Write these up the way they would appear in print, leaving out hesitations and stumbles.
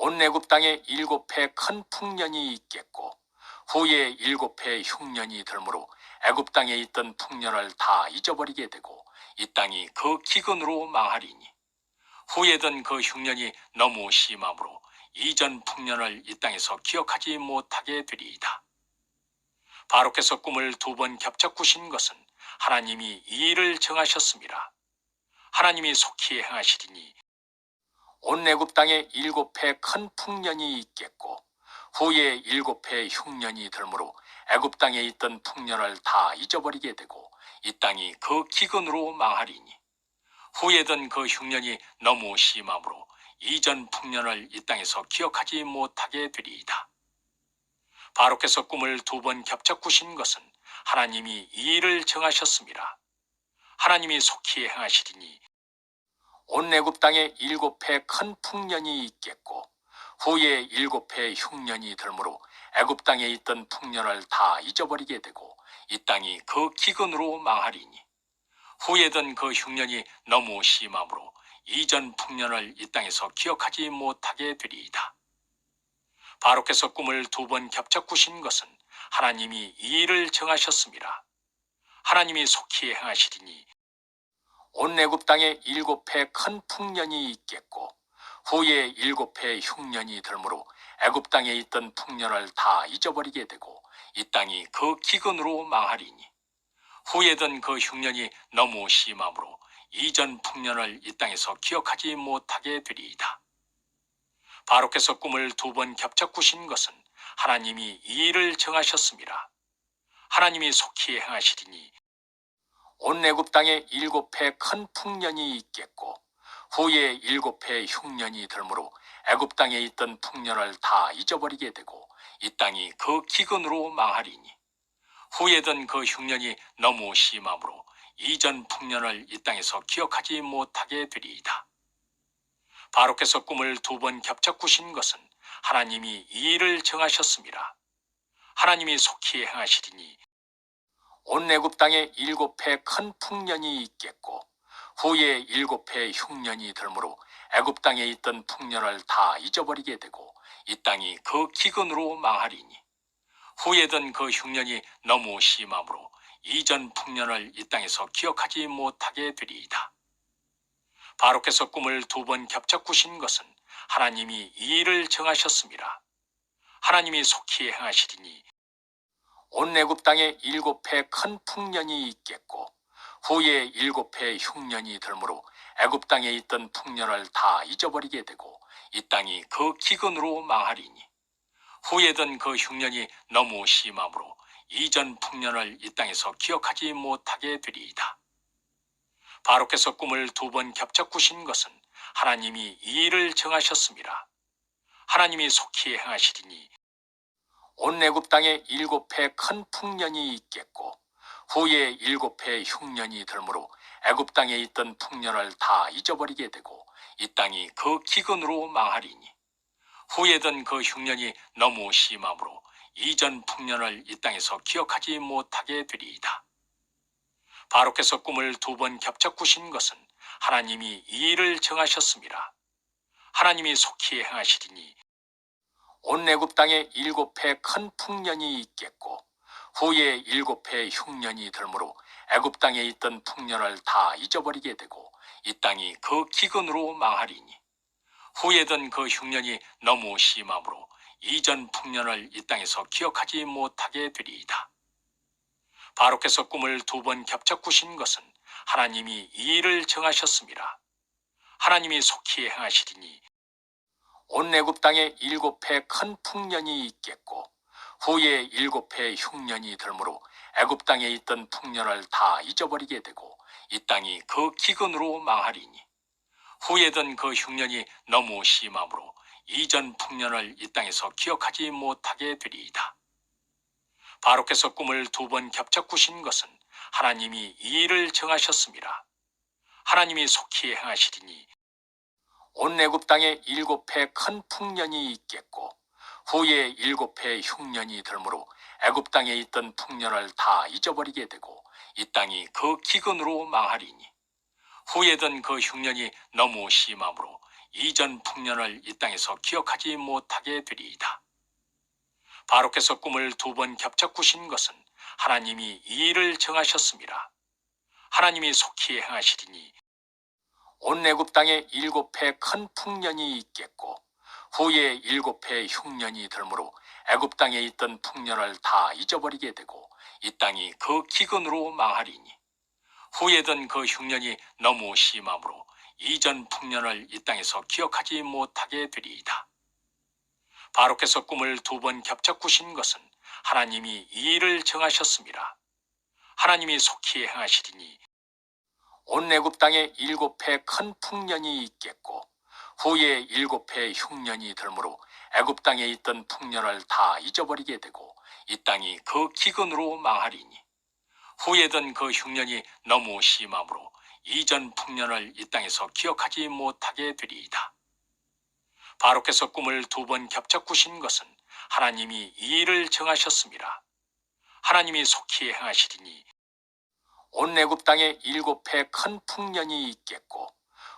온 애굽 땅에 7해 큰 풍년이 있겠고 후에 7해 흉년이 들므로 애굽 땅에 있던 풍년을 다 잊어버리게 되고 이 땅이 그 기근으로 망하리니 후에던 그 흉년이 너무 심함으로 이전 풍년을 이 땅에서 기억하지 못하게 되리이다. 바로께서 꿈을 2번 겹쳐 꾸신 것은 하나님이 이 일을 정하셨습니다. 하나님이 속히 행하시리니 온 애굽 땅에 7해 큰 풍년이 있겠고 후에 7해 흉년이 들므로 애굽 땅에 있던 풍년을 다 잊어버리게 되고 이 땅이 그 기근으로 망하리니 후에던 그 흉년이 너무 심함으로 이전 풍년을 이 땅에서 기억하지 못하게 되리이다. 바로께서 꿈을 2번 겹쳐 꾸신 것은 하나님이 이 일을 정하셨습니다. 하나님이 속히 행하시리니 온 애굽 땅에 7해 큰 풍년이 있겠고 후에 7해 흉년이 들므로 애굽 땅에 있던 풍년을 다 잊어버리게 되고 이 땅이 그 기근으로 망하리니 후에던 그 흉년이 너무 심함으로 이전 풍년을 이 땅에서 기억하지 못하게 되리이다. 바로께서 꿈을 2번 겹쳐 꾸신 것은 하나님이 이 일을 정하셨습니다. 하나님이 속히 행하시리니 온 애굽 땅에 7해 큰 풍년이 있겠고 후에 7해 흉년이 들므로 애굽 땅에 있던 풍년을 다 잊어버리게 되고 이 땅이 그 기근으로 망하리니 후에던 그 흉년이 너무 심함으로 이전 풍년을 이 땅에서 기억하지 못하게 되리이다. 바로께서 꿈을 2번 겹쳐 꾸신 것은 하나님이 이 일을 정하셨습니다. 하나님이 속히 행하시리니 온 애굽 땅에 7해 큰 풍년이 있겠고 후에 7해 흉년이 들므로 애굽 땅에 있던 풍년을 다 잊어버리게 되고 이 땅이 그 기근으로 망하리니 후에던 그 흉년이 너무 심함으로 이전 풍년을 이 땅에서 기억하지 못하게 되리이다. 바로께서 꿈을 2번 겹쳐 꾸신 것은 하나님이 이 일을 정하셨습니다. 하나님이 속히 행하시리니 온 애굽 땅에 7해 큰 풍년이 있겠고 후에 7해 흉년이 들므로 애굽 땅에 있던 풍년을 다 잊어버리게 되고 이 땅이 그 기근으로 망하리니 후에던 그 흉년이 너무 심함으로 이전 풍년을 이 땅에서 기억하지 못하게 되리이다. 바로께서 꿈을 2번 겹쳐 꾸신 것은 하나님이 이 일을 정하셨습니다. 하나님이 속히 행하시리니 온 애굽 땅에 7해 큰 풍년이 있겠고 후에 7해 흉년이 들므로 애굽 땅에 있던 풍년을 다 잊어버리게 되고 이 땅이 그 기근으로 망하리니 후에던 그 흉년이 너무 심함으로 이전 풍년을 이 땅에서 기억하지 못하게 되리이다. 바로께서 꿈을 2번 겹쳐 꾸신 것은 하나님이 이 일을 정하셨습니다. 하나님이 속히 행하시리니 온 애굽 땅에 7해 큰 풍년이 있겠고 후에 7해 흉년이 들므로 애굽 땅에 있던 풍년을 다 잊어버리게 되고 이 땅이 그 기근으로 망하리니 후에던 그 흉년이 너무 심함으로 이전 풍년을 이 땅에서 기억하지 못하게 되리이다. 바로께서 꿈을 2번 겹쳐 꾸신 것은 하나님이 이 일을 정하셨습니다. 하나님이 속히 행하시리니 온 애굽 땅에 7해 큰 풍년이 있겠고 후에 7해 흉년이 들므로 애굽 땅에 있던 풍년을 다 잊어버리게 되고 이 땅이 그 기근으로 망하리니 후에던 그 흉년이 너무 심함으로 이전 풍년을 이 땅에서 기억하지 못하게 되리이다. 바로께서 꿈을 2번 겹쳐 꾸신 것은 하나님이 이 일을 정하셨습니다. 하나님이 속히 행하시리니 온 애굽 땅에 7해 큰 풍년이 있겠고 후에 7해 흉년이 들므로 애굽 땅에 있던 풍년을 다 잊어버리게 되고 이 땅이 그 기근으로 망하리니 후에던 그 흉년이 너무 심함으로 이전 풍년을 이 땅에서 기억하지 못하게 되리이다. 바로께서 꿈을 2번 겹쳐 꾸신 것은 하나님이 이 일을 정하셨습니다. 하나님이 속히 행하시리니 온 애굽 땅에 7해 큰 풍년이 있겠고 후에 7해 흉년이 들므로 애굽 땅에 있던 풍년을 다 잊어버리게 되고 이 땅이 그 기근으로 망하리니 후에던 그 흉년이 너무 심함으로 이전 풍년을 이 땅에서 기억하지 못하게 되리이다. 바로께서 꿈을 2번 겹쳐 꾸신 것은 하나님이 이 일을 정하셨습니다. 하나님이 속히 행하시리니 온 애굽 땅에 7해 큰 풍년이 있겠고 후에 7해 흉년이 들므로 애굽 땅에 있던 풍년을 다 잊어버리게 되고 이 땅이 그 기근으로 망하리니 후에던 그 흉년이 너무 심함으로 이전 풍년을 이 땅에서 기억하지 못하게 되리이다. 바로께서 꿈을 2번 겹쳐 꾸신 것은 하나님이 이 일을 정하셨습니다. 하나님이 속히 행하시리니 온 애굽 땅에 7해 큰 풍년이 있겠고 후에 7해 흉년이 들므로 애굽 땅에 있던 풍년을 다 잊어버리게 되고 이 땅이 그 기근으로 망하리니 후에던 그 흉년이 너무 심함으로 이전 풍년을 이 땅에서 기억하지 못하게 되리이다. 바로께서 꿈을 2번 겹쳐 꾸신 것은 하나님이 이 일을 정하셨습니다. 하나님이 속히 행하시리니 온 애굽 땅에 7해 큰 풍년이 있겠고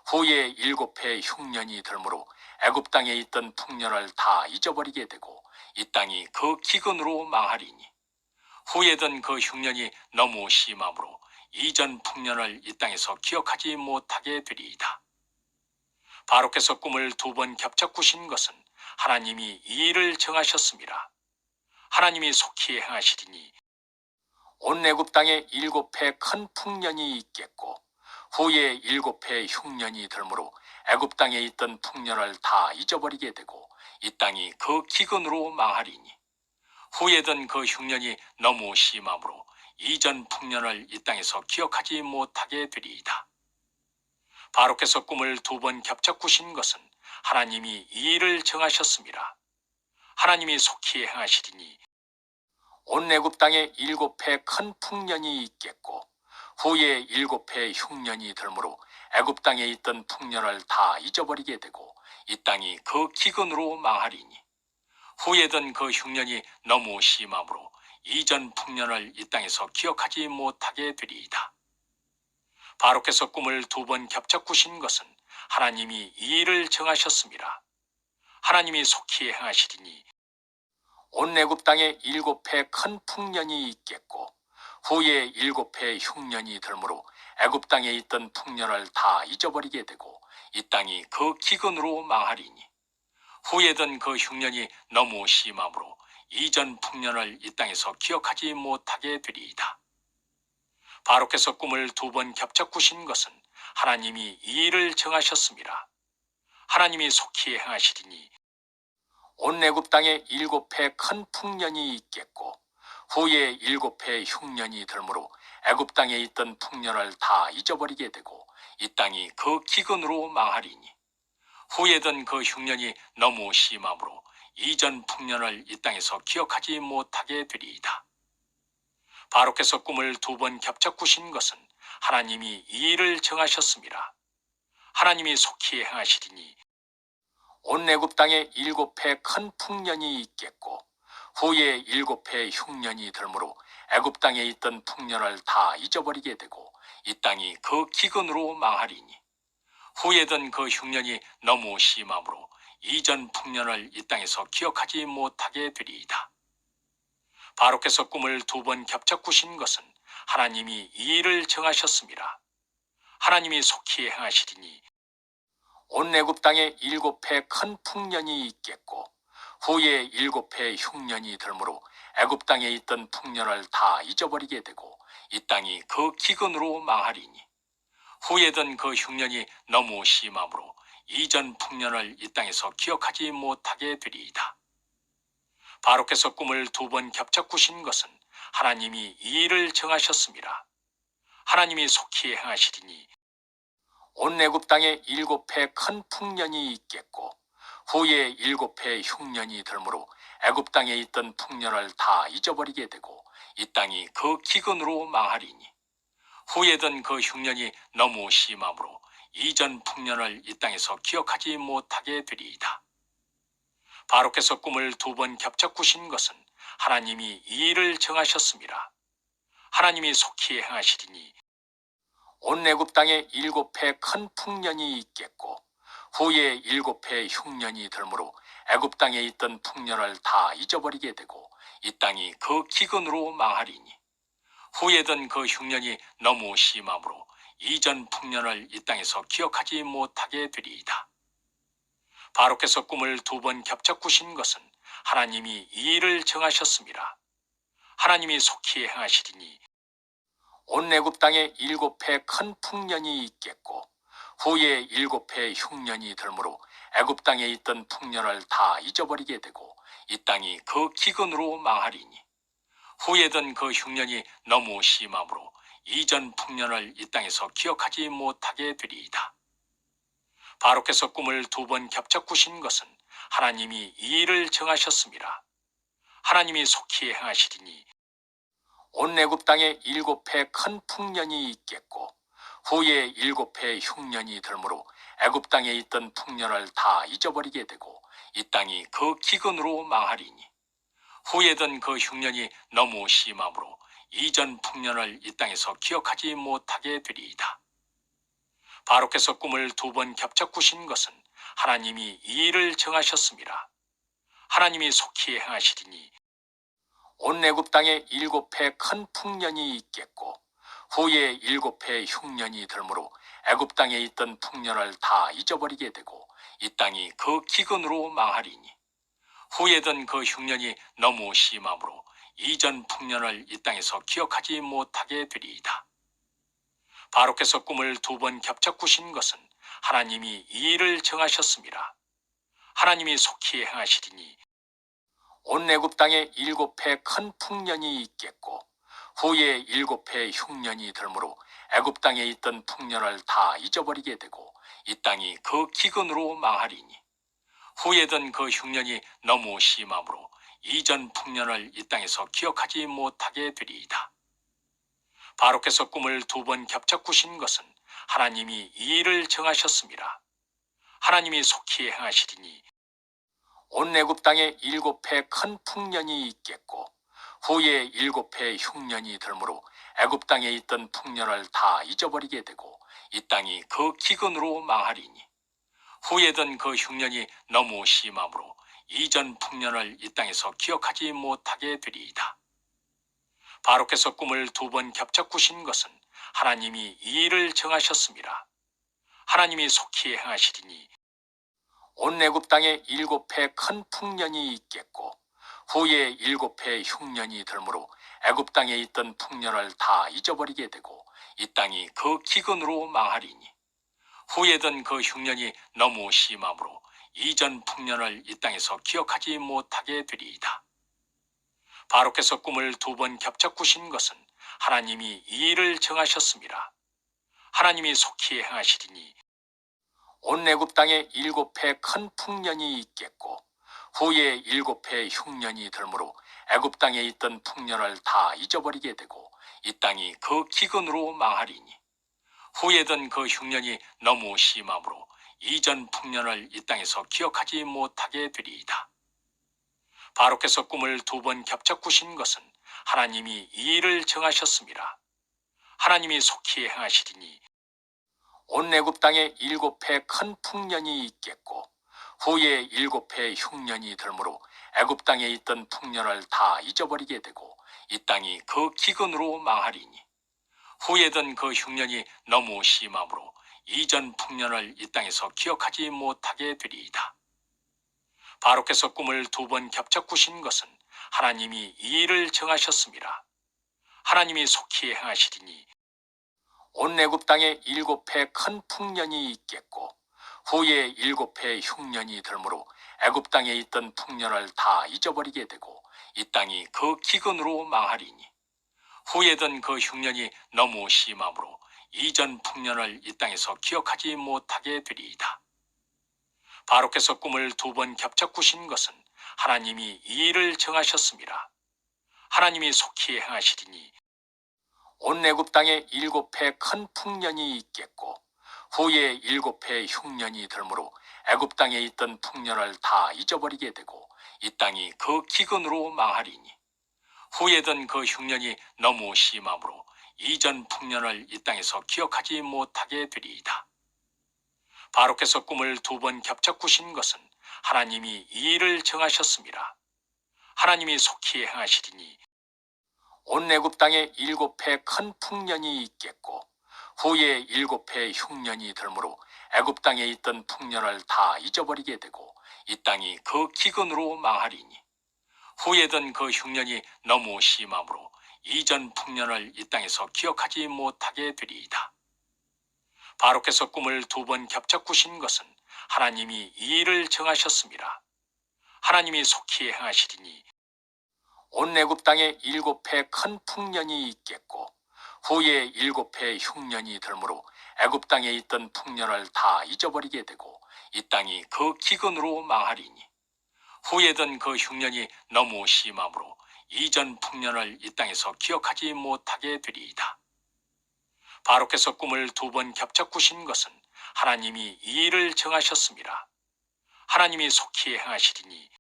후에 7해 흉년이 들므로 애굽 땅에 있던 풍년을 다 잊어버리게 되고 이 땅이 그 기근으로 망하리니 후에던 그 흉년이 너무 심함으로 이전 풍년을 이 땅에서 기억하지 못하게 되리이다. 바로께서 꿈을 2번 겹쳐 꾸신 것은 하나님이 이 일을 정하셨습니다. 하나님이 속히 행하시리니 온 애굽 땅에 7해 큰 풍년이 있겠고 후에 7해 흉년이 들므로 애굽 땅에 있던 풍년을 다 잊어버리게 되고 이 땅이 그 기근으로 망하리니 후에던 그 흉년이 너무 심함으로 이전 풍년을 이 땅에서 기억하지 못하게 되리이다. 바로께서 꿈을 2번 겹쳐 꾸신 것은 하나님이 이 일을 정하셨습니다. 하나님이 속히 행하시리니 온 애굽 땅에 7해 큰 풍년이 있겠고 후에 7해 흉년이 들므로 애굽 땅에 있던 풍년을 다 잊어버리게 되고 이 땅이 그 기근으로 망하리니 후에던 그 흉년이 너무 심함으로 이전 풍년을 이 땅에서 기억하지 못하게 되리이다. 바로께서 꿈을 2번 겹쳐 꾸신 것은 하나님이 이 일을 정하셨습니다. 하나님이 속히 행하시리니 온 애굽 땅에 7해 큰 풍년이 있겠고 후에 7해 흉년이 들므로 애굽 땅에 있던 풍년을 다 잊어버리게 되고 이 땅이 그 기근으로 망하리니 후에던 그 흉년이 너무 심함으로 이전 풍년을 이 땅에서 기억하지 못하게 되리이다. 바로께서 꿈을 2번 겹쳐 꾸신 것은 하나님이 이 일을 정하셨습니다. 하나님이 속히 행하시리니 온 애굽 땅에 7해 큰 풍년이 있겠고 후에 7해 흉년이 들므로 애굽 땅에 있던 풍년을 다 잊어버리게 되고 이 땅이 그 기근으로 망하리니 후에던 그 흉년이 너무 심함으로 이전 풍년을 이 땅에서 기억하지 못하게 되리이다. 바로께서 꿈을 2번 겹쳐 꾸신 것은 하나님이 이 일을 정하셨습니다. 하나님이 속히 행하시리니 온 애굽 땅에 7해 큰 풍년이 있겠고 후에 7해 흉년이 들므로 애굽 땅에 있던 풍년을 다 잊어버리게 되고 이 땅이 그 기근으로 망하리니 후에던 그 흉년이 너무 심함으로 이전 풍년을 이 땅에서 기억하지 못하게 되리이다. 바로께서 꿈을 2번 겹쳐 꾸신 것은 하나님이 이 일을 정하셨습니다. 하나님이 속히 행하시리니 온 애굽 땅에 7해 큰 풍년이 있겠고 후에 7해 흉년이 들므로 애굽 땅에 있던 풍년을 다 잊어버리게 되고 이 땅이 그 기근으로 망하리니 후에던 그 흉년이 너무 심함으로 이전 풍년을 이 땅에서 기억하지 못하게 되리이다. 바로께서 꿈을 2번 겹쳐 꾸신 것은 하나님이 이 일을 정하셨습니다. 하나님이 속히 행하시리니 온 애굽 땅에 7해 큰 풍년이 있겠고 후에 7해 흉년이 들므로 애굽 땅에 있던 풍년을 다 잊어버리게 되고 이 땅이 그 기근으로 망하리니 후에던 그 흉년이 너무 심함으로 이전 풍년을 이 땅에서 기억하지 못하게 되리이다. 바로께서 꿈을 2번 겹쳐 꾸신 것은 하나님이 이 일을 정하셨습니다. 하나님이 속히 행하시리니 온 애굽 땅에 7해 큰 풍년이 있겠고 후에 7해 흉년이 들므로 애굽 땅에 있던 풍년을 다 잊어버리게 되고 이 땅이 그 기근으로 망하리니 후에던 그 흉년이 너무 심함으로 이전 풍년을 이 땅에서 기억하지 못하게 되리이다. 바로께서 꿈을 2번 겹쳐 꾸신 것은 하나님이 이 일을 정하셨습니다. 하나님이 속히 행하시리니 온 애굽 땅에 7해 큰 풍년이 있겠고 후에 7해 흉년이 들므로 애굽 땅에 있던 풍년을 다 잊어버리게 되고 이 땅이 그 기근으로 망하리니 후에던 그 흉년이 너무 심함으로 이전 풍년을 이 땅에서 기억하지 못하게 되리이다. 바로께서 꿈을 2번 겹쳐 꾸신 것은 하나님이 이 일을 정하셨습니다. 하나님이 속히 행하시리니 온 애굽 땅에 7해 큰 풍년이 있겠고 후에 7해 흉년이 들므로 애굽 땅에 있던 풍년을 다 잊어버리게 되고 이 땅이 그 기근으로 망하리니 후에던 그 흉년이 너무 심함으로 이전 풍년을 이 땅에서 기억하지 못하게 되리이다. 바로께서 꿈을 2번 겹쳐 꾸신 것은 하나님이 이 일을 정하셨습니다. 하나님이 속히 행하시리니 온 애굽 땅에 7해 큰 풍년이 있겠고 후에 7해 흉년이 들므로 애굽 땅에 있던 풍년을 다 잊어버리게 되고 이 땅이 그 기근으로 망하리니 후에던 그 흉년이 너무 심함으로 이전 풍년을 이 땅에서 기억하지 못하게 되리이다. 바로께서 꿈을 2번 겹쳐 꾸신 것은 하나님이 이 일을 정하셨습니다. 하나님이 속히 행하시리니 온 애굽 땅에 7해 큰 풍년이 있겠고 후에 7해 흉년이 들므로 애굽 땅에 있던 풍년을 다 잊어버리게 되고 이 땅이 그 기근으로 망하리니 후에던 그 흉년이 너무 심함으로 이전 풍년을 이 땅에서 기억하지 못하게 되리이다. 바로께서 꿈을 2번 겹쳐 꾸신 것은 하나님이 이 일을 정하셨습니다. 하나님이 속히 행하시리니 온 애굽 땅에 7해 큰 풍년이 있겠고 후에 7해 흉년이 들므로 애굽 땅에 있던 풍년을 다 잊어버리게 되고 이 땅이 그 기근으로 망하리니 후에던 그 흉년이 너무 심함으로 이전 풍년을 이 땅에서 기억하지 못하게 되리이다. 바로께서 꿈을 2번 겹쳐 꾸신 것은 하나님이 이 일을 정하셨습니다. 하나님이 속히 행하시리니 온 애굽 땅에 7해 큰 풍년이 있겠고 후에 7해 흉년이 들므로 애굽 땅에 있던 풍년을 다 잊어버리게 되고 이 땅이 그 기근으로 망하리니 후에던 그 흉년이 너무 심함으로 이전 풍년을 이 땅에서 기억하지 못하게 되리이다. 바로께서 꿈을 2번 겹쳐 꾸신 것은 하나님이 이 일을 정하셨습니다. 하나님이 속히 행하시리니 온 애굽 땅에 7해 큰 풍년이 있겠고 후에 7해 흉년이 들므로 애굽 땅에 있던 풍년을 다 잊어버리게 되고 이 땅이 그 기근으로 망하리니 후에던 그 흉년이 너무 심함으로 이전 풍년을 이 땅에서 기억하지 못하게 되리이다. 바로께서 꿈을 2번 겹쳐 꾸신 것은 하나님이 이 일을 정하셨습니다. 하나님이 속히 행하시리니 온 애굽 땅에 7해 큰 풍년이 있겠고 후에 7해 흉년이 들므로 애굽 땅에 있던 풍년을 다 잊어버리게 되고 이 땅이 그 기근으로 망하리니 후에던 그 흉년이 너무 심함으로 이전 풍년을 이 땅에서 기억하지 못하게 되리이다. 바로께서 꿈을 2번 겹쳐 꾸신 것은 하나님이 이 일을 정하셨습니다. 하나님이 속히 행하시리니 온 애굽 땅에 7해 큰 풍년이 있겠고 후에 7해 흉년이 들므로 애굽 땅에 있던 풍년을 다 잊어버리게 되고 이 땅이 그 기근으로 망하리니 후에던 그 흉년이 너무 심함으로 이전 풍년을 이 땅에서 기억하지 못하게 되리이다. 바로께서 꿈을 2번 겹쳐 꾸신 것은 하나님이 이 일을 정하셨습니다. 하나님이 속히 행하시리니 온 애굽 땅에 7해 큰 풍년이 있겠고 후에 7해 흉년이 들므로 애굽 땅에 있던 풍년을 다 잊어버리게 되고 이 땅이 그 기근으로 망하리니 후에던 그 흉년이 너무 심함으로 이전 풍년을 이 땅에서 기억하지 못하게 되리이다. 바로께서 꿈을 두 번 겹쳐 꾸신 것은 하나님이 이 일을 정하셨습니다. 하나님이 속히 행하시리니 온 애굽 땅에 7해 큰 풍년이 있겠고 후에 7해 흉년이 들므로 애굽 땅에 있던 풍년을 다 잊어버리게 되고 이 땅이 그 기근으로 망하리니 후에던 그 흉년이 너무 심함으로 이전 풍년을 이 땅에서 기억하지 못하게 되리이다. 바로께서 꿈을 두 번 겹쳐 꾸신 것은 하나님이 이 일을 정하셨습니다. 하나님이 속히 행하시리니 온 애굽 땅에 7해 큰 풍년이 있겠고 후에 7해 흉년이 들므로 애굽 땅에 있던 풍년을 다 잊어버리게 되고 이 땅이 그 기근으로 망하리니 후에던 그 흉년이 너무 심함으로 이전 풍년을 이 땅에서 기억하지 못하게 되리이다. 바로께서 꿈을 두 번 겹쳐 꾸신 것은 하나님이 이 일을 정하셨습니다. 하나님이 속히 행하시리니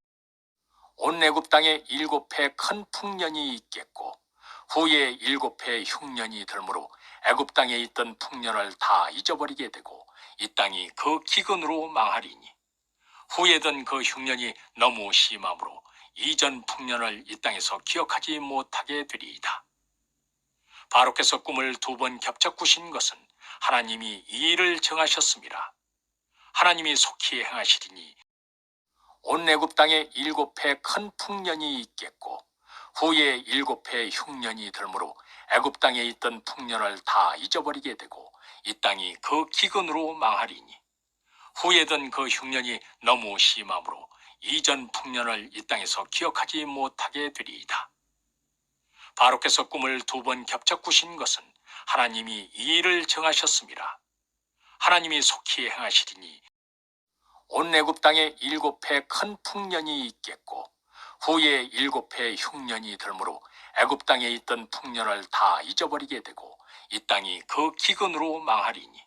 온 애굽 땅에 7해 큰 풍년이 있겠고 후에 7해 흉년이 들므로 애굽 땅에 있던 풍년을 다 잊어버리게 되고 이 땅이 그 기근으로 망하리니 후에던 그 흉년이 너무 심함으로 이전 풍년을 이 땅에서 기억하지 못하게 되리이다. 바로께서 꿈을 두 번 겹쳐 꾸신 것은 하나님이 이 일을 정하셨습니다. 하나님이 속히 행하시리니 온 애굽 땅에 7해 큰 풍년이 있겠고 후에 7해 흉년이 들므로 애굽 땅에 있던 풍년을 다 잊어버리게 되고 이 땅이 그 기근으로 망하리니 후에던 그 흉년이 너무 심함으로 이전 풍년을 이 땅에서 기억하지 못하게 되리이다. 바로께서 꿈을 두 번 겹쳐 꾸신 것은 하나님이 이 일을 정하셨습니다. 하나님이 속히 행하시리니 온 애굽 땅에 7해 큰 풍년이 있겠고 후에 7해 흉년이 들므로 애굽 땅에 있던 풍년을 다 잊어버리게 되고 이 땅이 그 기근으로 망하리니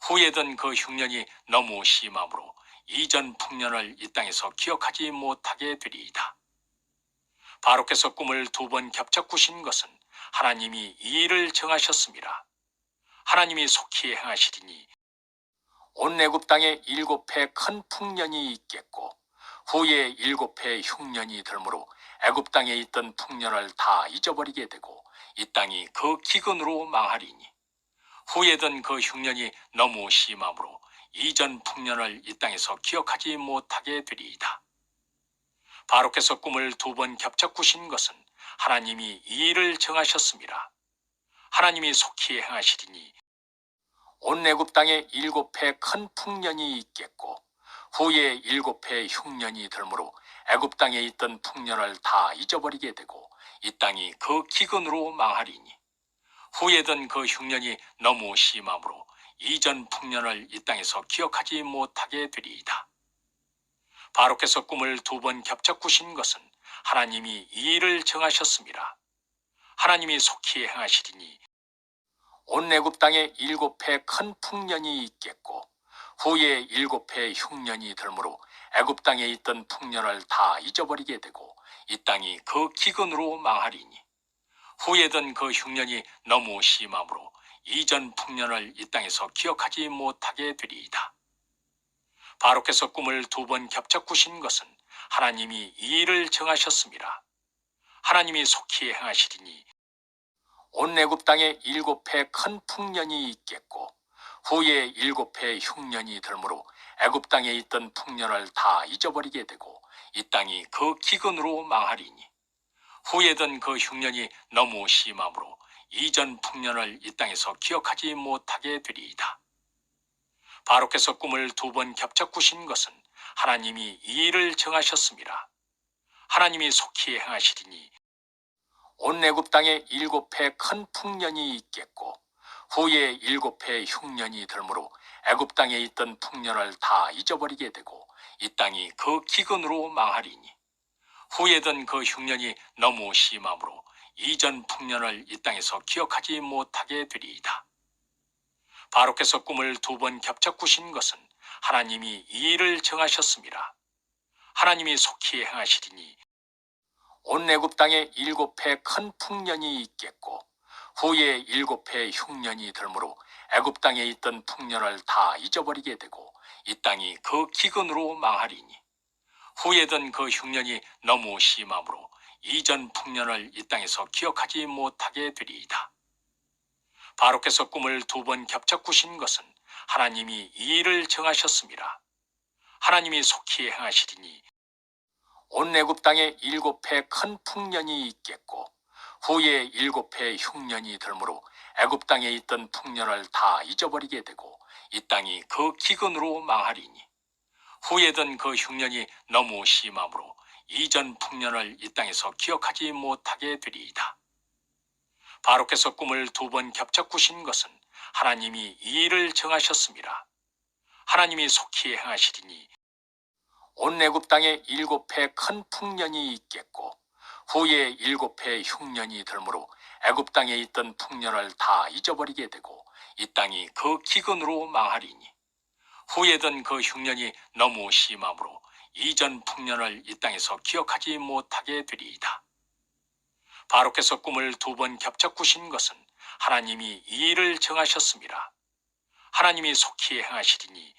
후에던 그 흉년이 너무 심함으로 이전 풍년을 이 땅에서 기억하지 못하게 되리이다. 바로께서 꿈을 두 번 겹쳐 꾸신 것은 하나님이 이 일을 정하셨습니다. 하나님이 속히 행하시리니 온 애굽 땅에 7해 큰 풍년이 있겠고 후에 7해 흉년이 들므로 애굽 땅에 있던 풍년을 다 잊어버리게 되고 이 땅이 그 기근으로 망하리니 후에던 그 흉년이 너무 심함으로 이전 풍년을 이 땅에서 기억하지 못하게 되리이다. 바로께서 꿈을 두 번 겹쳐 꾸신 것은 하나님이 이 일을 정하셨습니다. 하나님이 속히 행하시리니 온 애굽 땅에 7해 큰 풍년이 있겠고 후에 7해 흉년이 들므로 애굽 땅에 있던 풍년을 다 잊어버리게 되고 이 땅이 그 기근으로 망하리니 후에던 그 흉년이 너무 심함으로 이전 풍년을 이 땅에서 기억하지 못하게 되리이다. 바로께서 꿈을 두 번 겹쳐 꾸신 것은 하나님이 이 일을 정하셨습니다. 하나님이 속히 행하시리니 온 애굽 땅에 7해 큰 풍년이 있겠고 후에 7해 흉년이 들므로 애굽 땅에 있던 풍년을 다 잊어버리게 되고 이 땅이 그 기근으로 망하리니 후에던 그 흉년이 너무 심함으로 이전 풍년을 이 땅에서 기억하지 못하게 되리이다. 바로께서 꿈을 두 번 겹쳐 꾸신 것은 하나님이 이 일을 정하셨습니다. 하나님이 속히 행하시리니 온 애굽 땅에 7해 큰 풍년이 있겠고 후에 7해 흉년이 들므로 애굽 땅에 있던 풍년을 다 잊어버리게 되고 이 땅이 그 기근으로 망하리니 후에던 그 흉년이 너무 심함으로 이전 풍년을 이 땅에서 기억하지 못하게 되리이다. 바로께서 꿈을 두 번 겹쳐 꾸신 것은 하나님이 이 일을 정하셨습니다. 하나님이 속히 행하시리니 온 애굽 땅에 7해 큰 풍년이 있겠고 후에 7해 흉년이 들므로 애굽 땅에 있던 풍년을 다 잊어버리게 되고 이 땅이 그 기근으로 망하리니 후에던 그 흉년이 너무 심함으로 이전 풍년을 이 땅에서 기억하지 못하게 되리이다. 바로께서 꿈을 두 번 겹쳐 꾸신 것은 하나님이 이 일을 정하셨습니다. 하나님이 속히 행하시리니 온 애굽 땅에 7해 큰 풍년이 있겠고 후에 7해 흉년이 들므로 애굽 땅에 있던 풍년을 다 잊어버리게 되고 이 땅이 그 기근으로 망하리니 후에던 그 흉년이 너무 심함으로 이전 풍년을 이 땅에서 기억하지 못하게 되리이다. 바로께서 꿈을 2번 겹쳐 꾸신 것은 하나님이 이 일을 정하셨습니다. 하나님이 속히 행하시리니 온 애굽 땅에 7해 큰 풍년이 있겠고 후에 7해 흉년이 들므로 애굽 땅에 있던 풍년을 다 잊어버리게 되고 이 땅이 그 기근으로 망하리니 후에던 그 흉년이 너무 심함으로 이전 풍년을 이 땅에서 기억하지 못하게 되리이다. 바로께서 꿈을 2번 겹쳐 꾸신 것은 하나님이 이 일을 정하셨습니다. 하나님이 속히 행하시리니 온 애굽 땅에 7해 큰 풍년이 있겠고 후에 7해 흉년이 들므로 애굽 땅에 있던 풍년을 다 잊어버리게 되고 이 땅이 그 기근으로 망하리니 후에던 그 흉년이 너무 심함으로 이전 풍년을 이 땅에서 기억하지 못하게 되리이다. 바로께서 꿈을 2번 겹쳐 꾸신 것은 하나님이 이 일을 정하셨습니다. 하나님이 속히 행하시리니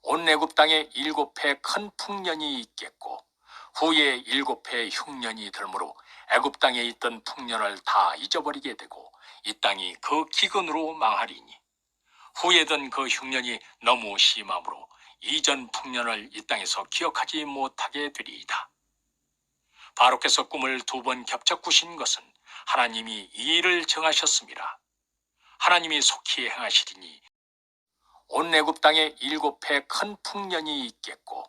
온 애굽 땅에 7해 큰 풍년이 있겠고 후에 7해 흉년이 들므로 애굽 땅에 있던 풍년을 다 잊어버리게 되고 이 땅이 그 기근으로 망하리니 후에던 그 흉년이 너무 심함으로 이전 풍년을 이 땅에서 기억하지 못하게 되리이다. 바로께서 꿈을 2번 겹쳐 꾸신 것은 하나님이 이 일을 정하셨습니다. 하나님이 속히 행하시리니 온 애굽 땅에 7해 큰 풍년이 있겠고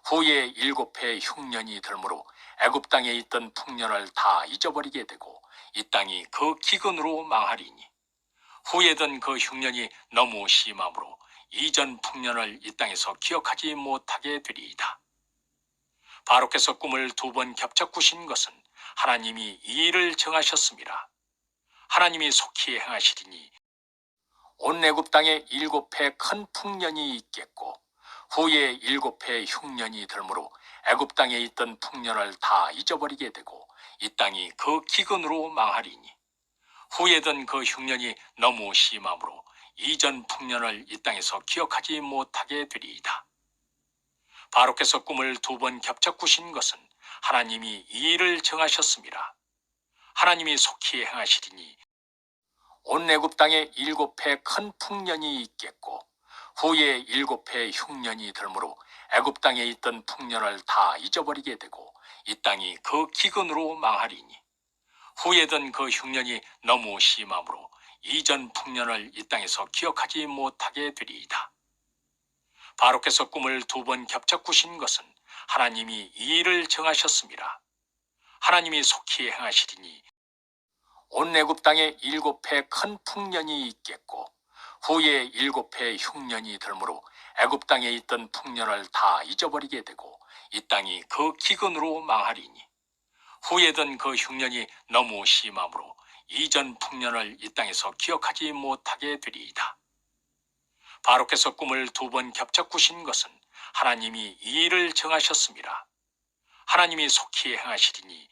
후에 7해 흉년이 들므로 애굽 땅에 있던 풍년을 다 잊어버리게 되고 이 땅이 그 기근으로 망하리니 후에던 그 흉년이 너무 심함으로 이전 풍년을 이 땅에서 기억하지 못하게 되리이다. 바로께서 꿈을 2번 겹쳐 꾸신 것은 하나님이 이 일을 정하셨습니다. 하나님이 속히 행하시리니 온 애굽 땅에 7해 큰 풍년이 있겠고 후에 7해 흉년이 들므로 애굽 땅에 있던 풍년을 다 잊어버리게 되고 이 땅이 그 기근으로 망하리니 후에던 그 흉년이 너무 심함으로 이전 풍년을 이 땅에서 기억하지 못하게 되리이다. 바로께서 꿈을 2번 겹쳐 꾸신 것은 하나님이 이 일을 정하셨습니다. 하나님이 속히 행하시리니 온 애굽 땅에 7해 큰 풍년이 있겠고 후에 7해 흉년이 들므로 애굽 땅에 있던 풍년을 다 잊어버리게 되고 이 땅이 그 기근으로 망하리니 후에던 그 흉년이 너무 심함으로 이전 풍년을 이 땅에서 기억하지 못하게 되리이다. 바로께서 꿈을 2번 겹쳐 꾸신 것은 하나님이 이 일을 정하셨습니다. 하나님이 속히 행하시리니 온 애굽 땅에 7해 큰 풍년이 있겠고 후에 7해 흉년이 들므로 애굽 땅에 있던 풍년을 다 잊어버리게 되고 이 땅이 그 기근으로 망하리니 후에던 그 흉년이 너무 심함으로 이전 풍년을 이 땅에서 기억하지 못하게 되리이다. 바로께서 꿈을 2번 겹쳐 꾸신 것은 하나님이 이 일을 정하셨습니다. 하나님이 속히 행하시리니